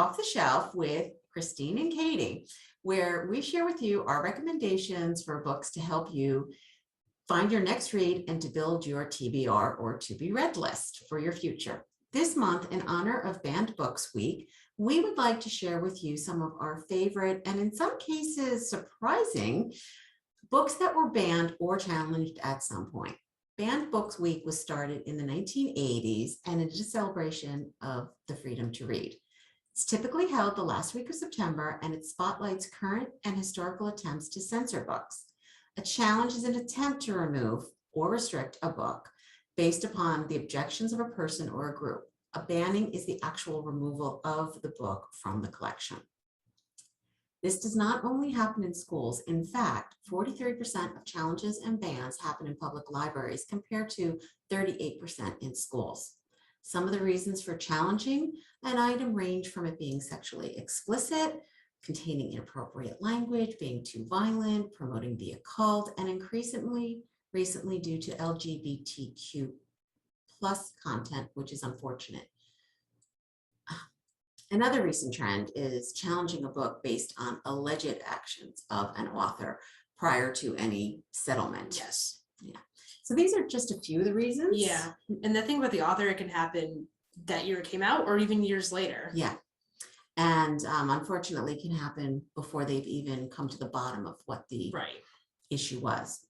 Off the Shelf with Christine and Katie, where we share with you our recommendations for books to help you find your next read and to build your TBR or to be read list for your future. This month, in honor of Banned Books Week, we would like to share with you some of our favorite and in some cases surprising books that were banned or challenged at some point. Banned Books Week was started in the 1980s and it is a celebration of the freedom to read. It's typically held the last week of September and it spotlights current and historical attempts to censor books. A challenge is an attempt to remove or restrict a book based upon the objections of a person or a group. A banning is the actual removal of the book from the collection. This does not only happen in schools. In fact, 43% of challenges and bans happen in public libraries compared to 38% in schools. Some of the reasons for challenging an item range from it being sexually explicit, containing inappropriate language, being too violent, promoting the occult, and increasingly recently due to LGBTQ plus content, which is unfortunate. Another recent trend is challenging a book based on alleged actions of an author prior to any settlement. Yes. Yeah. So these are just a few of the reasons. Yeah. And the thing about the author, it can happen that year it came out or even years later. Yeah. And unfortunately, it can happen before they've even come to the bottom of what the issue was.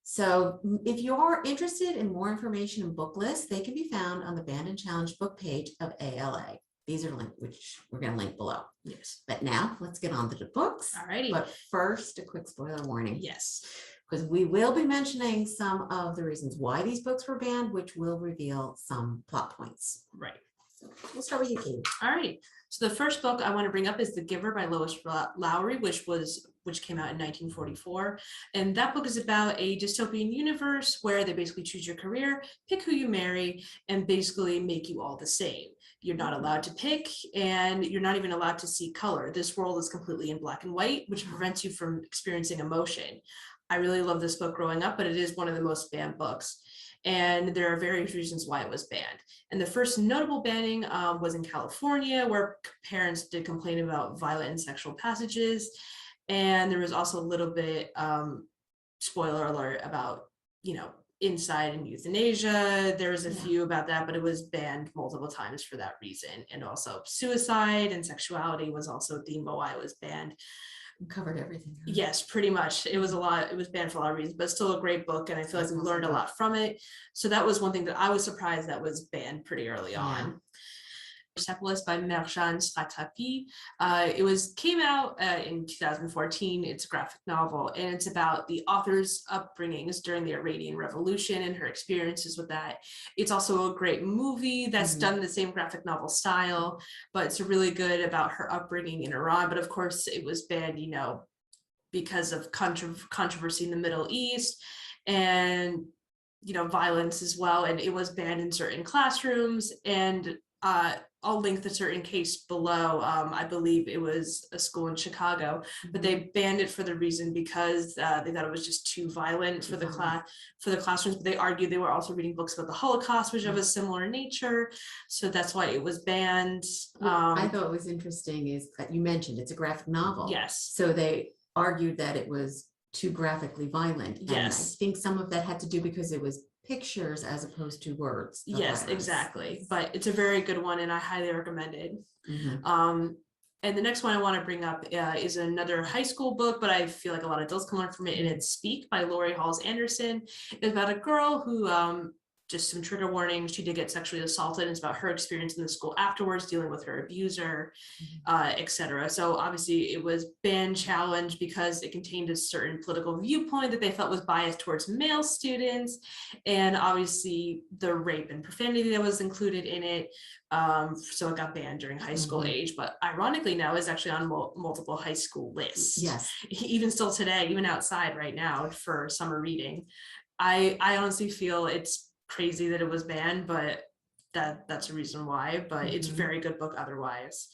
So if you're interested in more information and book lists, they can be found on the Banned and Challenged book page of ALA. These are linked, which we're going to link below. Yes. But now let's get on to the books. All righty. But first, a quick spoiler warning. Yes. Because we will be mentioning some of the reasons why these books were banned, which will reveal some plot points. Right. So we'll start with you, Katie. All right. So the first book I want to bring up is The Giver by Lois Lowry, which came out in 1944. And that book is about a dystopian universe where they basically choose your career, pick who you marry, and basically make you all the same. You're not allowed to pick, and you're not even allowed to see color. This world is completely in black and white, which prevents you from experiencing emotion. I really love this book growing up, but it is one of the most banned books. And there are various reasons why it was banned. And the first notable banning was in California, where parents did complain about violent and sexual passages. And there was also a little bit, spoiler alert, about, incide and euthanasia. There was a few about that, but it was banned multiple times for that reason. And also suicide and sexuality was also themed why it was banned. Covered everything. Huh? Yes, pretty much. It was a lot. It was banned for a lot of reasons, but still a great book. And I feel like we learned a lot from it. So that was one thing that I was surprised that was banned pretty early on. Persepolis by Marjane Satrapi. It came out in 2014. It's a graphic novel, and it's about the author's upbringings during the Iranian Revolution and her experiences with that. It's also a great movie that's done the same graphic novel style, but it's really good about her upbringing in Iran. But of course, it was banned, because of controversy in the Middle East and violence as well. And it was banned in certain classrooms. And I'll link the certain case below. I believe it was a school in Chicago, but they banned it for the reason because they thought it was just too violent for the classrooms. But they argued they were also reading books about the Holocaust, which of a similar nature. So that's why it was banned. I thought it was interesting is that you mentioned it's a graphic novel. Yes. So they argued that it was too graphically violent. And yes. I think some of that had to do because it was pictures as opposed to words. Yes, violence. Exactly. But it's a very good one and I highly recommend it. And the next one I want to bring up is another high school book, but I feel like a lot of adults can learn from it, and it's Speak by Lori Halls Anderson. It's about a girl who just some trigger warnings. She did get sexually assaulted. It's about her experience in the school afterwards, dealing with her abuser, etc. So obviously it was banned, challenged because it contained a certain political viewpoint that they felt was biased towards male students. And obviously the rape and profanity that was included in it. So it got banned during high school age, but ironically now is actually on multiple high school lists. Yes. Even still today, even outside right now for summer reading. I honestly feel it's crazy that it was banned, but that's a reason why. But it's a very good book otherwise.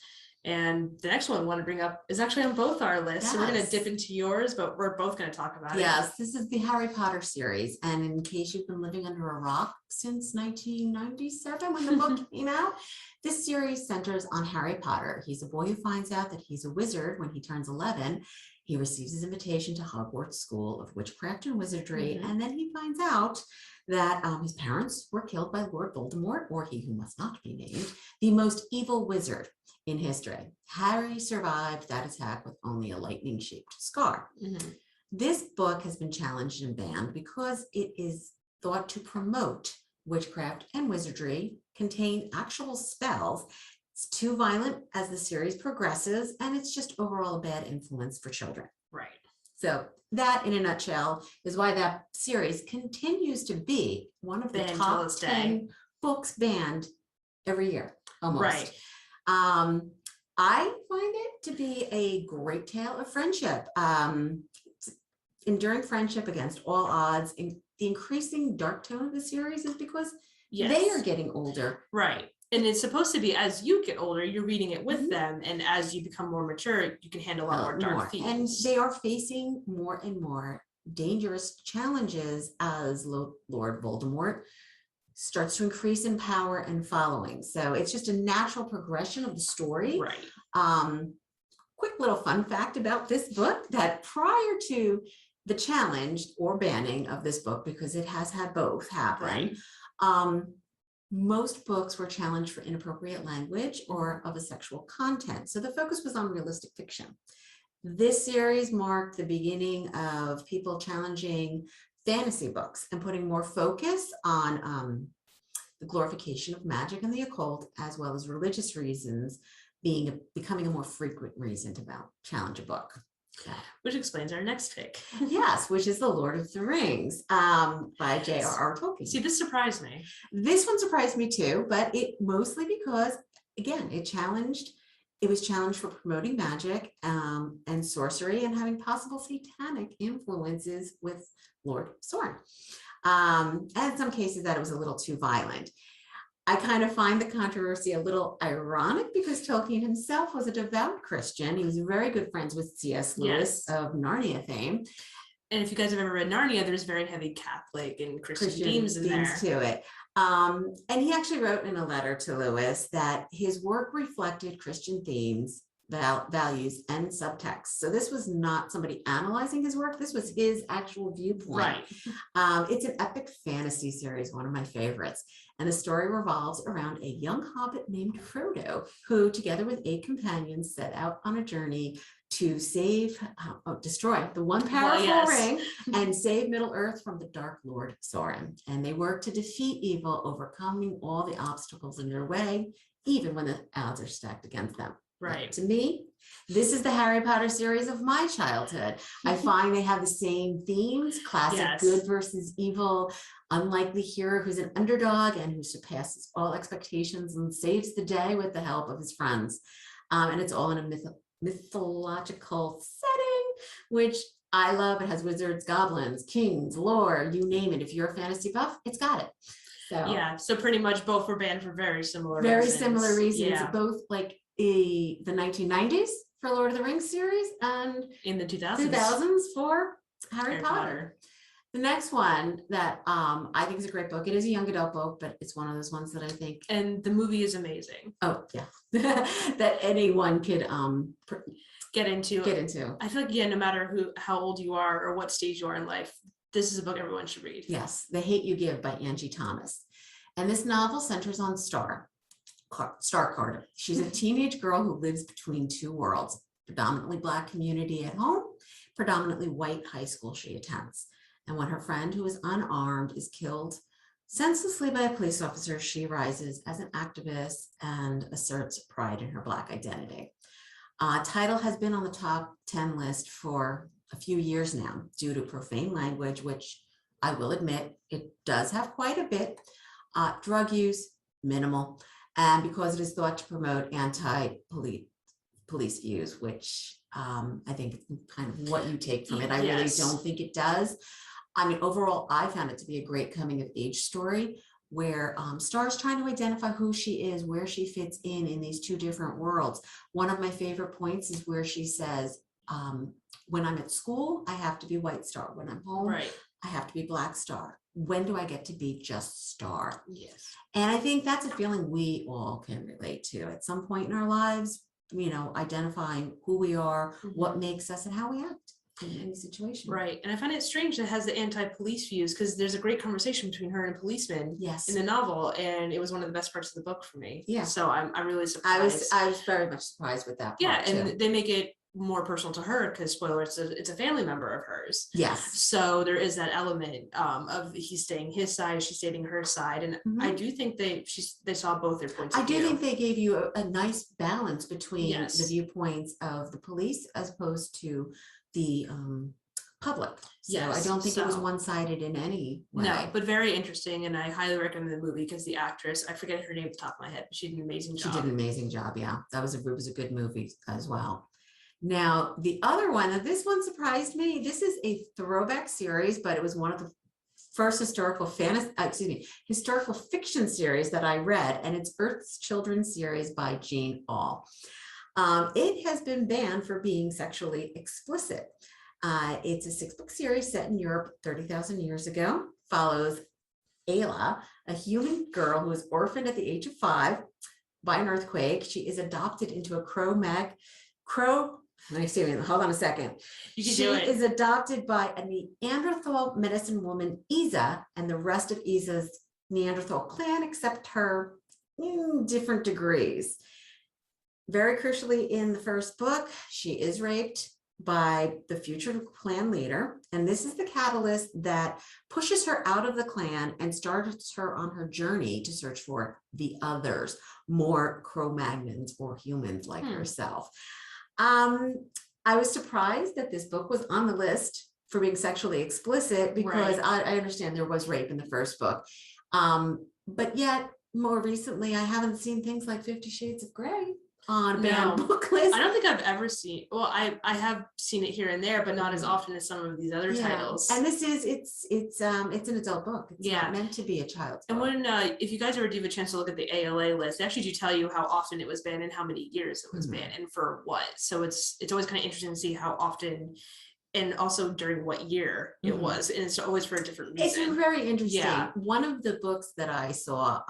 And the next one I want to bring up is actually on both our lists. So we're going to Yes. dip into yours, but we're both going to talk about it. Yes, this is the Harry Potter series. And in case you've been living under a rock since 1997 when the book came out, this series centers on Harry Potter. He's a boy who finds out that he's a wizard when he turns 11. He receives his invitation to Hogwarts School of Witchcraft and Wizardry. Mhm. And then he finds out that his parents were killed by Lord Voldemort, or he who must not be named, the most evil wizard in history. Harry survived that attack with only a lightning-shaped scar. Mhm. This book has been challenged and banned because it is thought to promote witchcraft and wizardry, contain actual spells. It's too violent as the series progresses, and it's just overall a bad influence for children. Right. So that, in a nutshell, is why that series continues to be one of the Banned till top this day. 10 books banned every year, almost. Right. I find it to be a great tale of friendship. Enduring friendship against all odds. And the increasing dark tone of the series is because Yes. they are getting older. Right. And it's supposed to be as you get older, you're reading it with Mhm. them. And as you become more mature, you can handle a lot more dark And themes. they are facing more and more dangerous challenges as Lord Voldemort starts to increase in power and following. So it's just a natural progression of the story. Right. Quick little fun fact about this book, that prior to the challenge or banning of this book, because it has had both happen, Right. most books were challenged for inappropriate language or of a sexual content. So the focus was on realistic fiction. This series marked the beginning of people challenging fantasy books and putting more focus on the glorification of magic and the occult, as well as religious reasons becoming a more frequent reason to challenge a book. Which explains our next pick. Yes, which is The Lord of the Rings by J.R.R. Tolkien. See, this surprised me. This one surprised me too, but it mostly because, again, it was challenged for promoting magic and sorcery and having possible satanic influences with Lord Sauron. And in some cases that it was a little too violent. I kind of find the controversy a little ironic because Tolkien himself was a devout Christian. He was very good friends with C.S. Lewis of Narnia fame. And if you guys have ever read Narnia, there's very heavy Catholic and Christian themes in there. To it. And he actually wrote in a letter to Lewis that his work reflected Christian themes, values, and subtext. So this was not somebody analyzing his work. This was his actual viewpoint. Right. It's an epic fantasy series, one of my favorites. And the story revolves around a young hobbit named Frodo, who, together with 8 companions, set out on a journey to destroy the one powerful ring and save Middle Earth from the Dark Lord Sauron. And they work to defeat evil, overcoming all the obstacles in their way, even when the odds are stacked against them. Right. But to me, this is the Harry Potter series of my childhood. I find they have the same themes: classic good versus evil, unlikely hero who's an underdog and who surpasses all expectations and saves the day with the help of his friends. And it's all in a mythological setting, which I love. It has wizards, goblins, kings, lore, you name it. If you're a fantasy buff, it's got it. So yeah, so pretty much both were banned for very similar reasons. Yeah. Both like the 1990s for Lord of the Rings series and in the 2000s for Harry Potter. The next one that I think is a great book. It is a young adult book, but it's one of those ones that I think. And the movie is amazing. Oh yeah, that anyone could get into. I feel like no matter how old you are or what stage you are in life, this is a book everyone should read. Yes, The Hate You Give by Angie Thomas, and this novel centers on Star Carter. She's a teenage girl who lives between two worlds: predominantly Black community at home, predominantly white high school she attends. And when her friend, who is unarmed, is killed senselessly by a police officer, she rises as an activist and asserts pride in her Black identity. Title has been on the top 10 list for a few years now due to profane language, which I will admit it does have quite a bit. Drug use, minimal, and because it is thought to promote anti-police views, which I think is kind of what you take from it. I really don't think it does. I mean, overall, I found it to be a great coming of age story, where Star's trying to identify who she is, where she fits in these two different worlds. One of my favorite points is where she says, when I'm at school, I have to be White Star. When I'm home, Right. I have to be Black Star. When do I get to be just Star? Yes. And I think that's a feeling we all can relate to at some point in our lives, you know, identifying who we are, what makes us, and how we act in any situation. Right. And I find it strange that it has the anti-police views, because there's a great conversation between her and a policeman Yes. in the novel, and it was one of the best parts of the book for me. Yeah. So I'm really surprised. I was very much surprised with that part and too. they make it more personal to her, because spoiler, it's a family member of hers. Yes. So there is that element of he's staying his side, she's stating her side, and I do think they saw both their points of view. I do think they gave you a nice balance between Yes. the viewpoints of the police as opposed to the public. So I Yes, don't think it was so- one-sided in any way. No, but very interesting, and I highly recommend the movie, because the actress, I forget her name at the top of my head, but she did an amazing She job. did an amazing job. Yeah, it was a good movie as well. Now, the other one, and this one surprised me. This is a throwback series, but it was one of the first historical fiction series that I read, and it's Earth's Children series by Jean Auel. It has been banned for being sexually explicit. It's a 6-book series set in Europe 30,000 years ago, follows Ayla, a human girl who is orphaned at the age of 5 by an earthquake. She is adopted into a hold on a second. You can She do it. is adopted by a Neanderthal medicine woman, Isa, and the rest of Isa's Neanderthal clan, except her in different degrees. Very crucially, in the first book, she is raped by the future clan leader, and this is the catalyst that pushes her out of the clan and starts her on her journey to search for the others, more Cro-Magnons or humans like herself. I was surprised that this book was on the list for being sexually explicit, because Right. I understand there was rape in the first book, but yet more recently I haven't seen things like 50 Shades of Grey on a banned No. book list. I don't think I've ever seen, well, I have seen it here and there, but not as often as some of these other titles. And this is it's an adult book. It's Yeah. not meant to be a child's And book. when, if you guys ever do have a chance to look at the ALA list, they actually do tell you how often it was banned and how many years it was banned and for what. So it's always kind of interesting to see how often, and also during what year it was. And it's always for a different It's reason. very interesting. Yeah. One of the books that I saw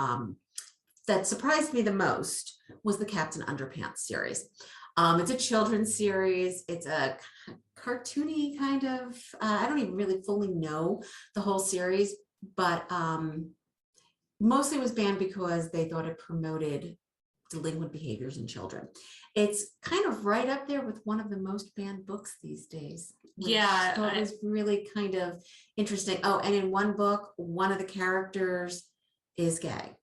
that surprised me the most was the Captain Underpants series. It's a children's series. It's a cartoony kind of, I don't even really fully know the whole series, but mostly it was banned because they thought it promoted delinquent behaviors in children. It's kind of right up there with one of the most banned books these days. Yeah, So it was really kind of interesting. Oh, and in one book, one of the characters is gay.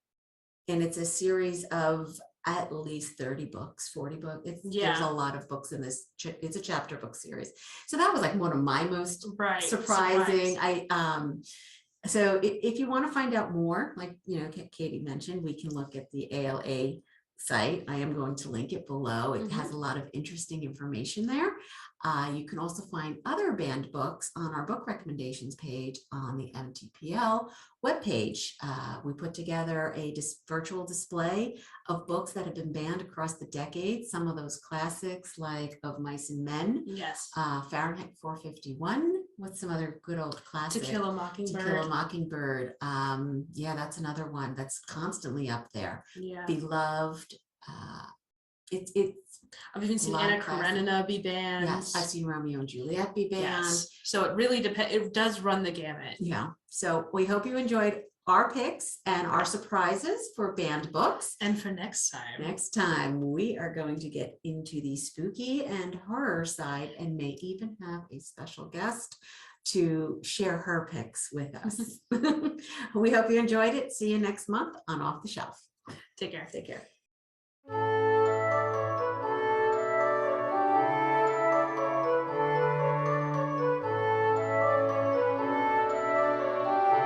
And it's a series of at least 30 books, 40 books. There's a lot of books in this. It's a chapter book series. So that was like one of my most surprising. So if you want to find out more, like, you know, Katie mentioned, we can look at the ALA site. I am going to link it below. It has a lot of interesting information there. You can also find other banned books on our book recommendations page on the MTPL webpage. We put together a virtual display of books that have been banned across the decades. Some of those classics like Of Mice and Men, Fahrenheit 451. What's some other good old classics? To Kill a Mockingbird. To Kill a Mockingbird. Yeah, that's another one that's constantly up there. Yeah. Beloved. I've even seen Anna Karenina be banned. Yes, I've seen Romeo and Juliet be banned. Yes. So it really depends. It does run the gamut. Yeah. So we hope you enjoyed our picks and our surprises for banned books. And for next time. Next time, we are going to get into the spooky and horror side and may even have a special guest to share her picks with us. We hope you enjoyed it. See you next month on Off the Shelf. Take care. Take care.